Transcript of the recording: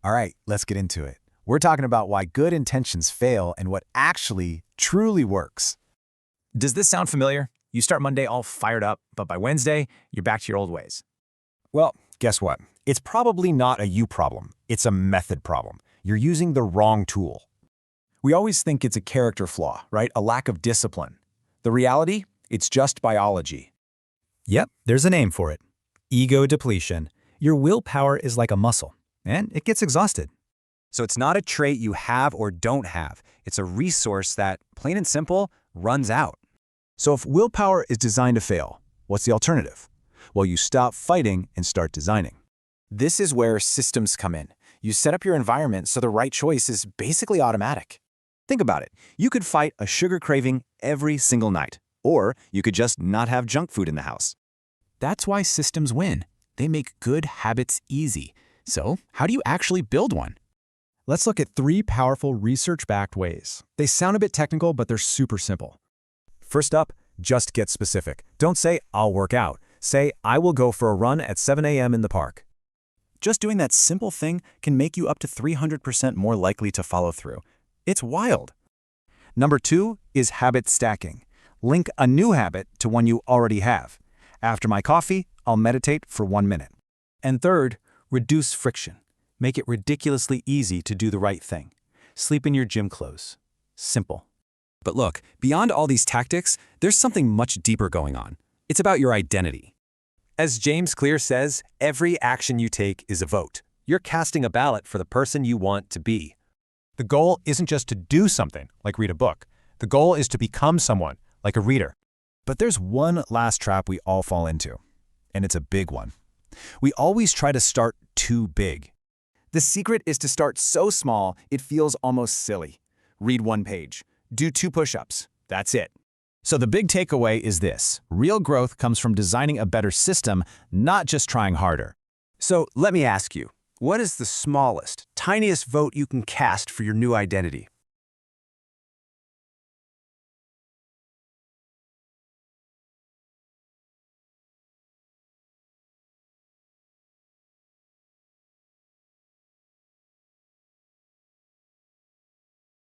All right, let's get into it. We're talking about why good intentions fail and what actually truly works. Does this sound familiar? You start Monday all fired up, but by Wednesday, you're back to your old ways. Well, guess what? It's probably not a you problem. It's a method problem. You're using the wrong tool. We always think it's a character flaw, right? A lack of discipline. The reality? It's just biology. Yep, there's a name for it. Ego depletion. Your willpower is like a muscle, and it gets exhausted. So it's not a trait you have or don't have. It's a resource that, plain and simple, runs out. So if willpower is designed to fail, what's the alternative? Well, you stop fighting and start designing. This is where systems come in. You set up your environment so the right choice is basically automatic. Think about it. You could fight a sugar craving every single night, or you could just not have junk food in the house. That's why systems win. They make good habits easy. So, how do you actually build one? Let's look at 3 powerful research-backed ways. They sound a bit technical, but they're super simple. First up, just get specific. Don't say, I'll work out. Say, I will go for a run at 7 a.m. in the park. Just doing that simple thing can make you up to 300% more likely to follow through. It's wild. Number 2 is habit stacking. Link a new habit to one you already have. After my coffee, I'll meditate for 1 minute. And third, reduce friction. Make it ridiculously easy to do the right thing. Sleep in your gym clothes. Simple. But look, beyond all these tactics, there's something much deeper going on. It's about your identity. As James Clear says, every action you take is a vote. You're casting a ballot for the person you want to be. The goal isn't just to do something, like read a book. The goal is to become someone, like a reader. But there's one last trap we all fall into, and it's a big one. We always try to start too big. The secret is to start so small it feels almost silly. Read 1 page. Do 2 push-ups. That's it. So the big takeaway is this. Real growth comes from designing a better system, not just trying harder. So let me ask you, what is the smallest, tiniest vote you can cast for your new identity?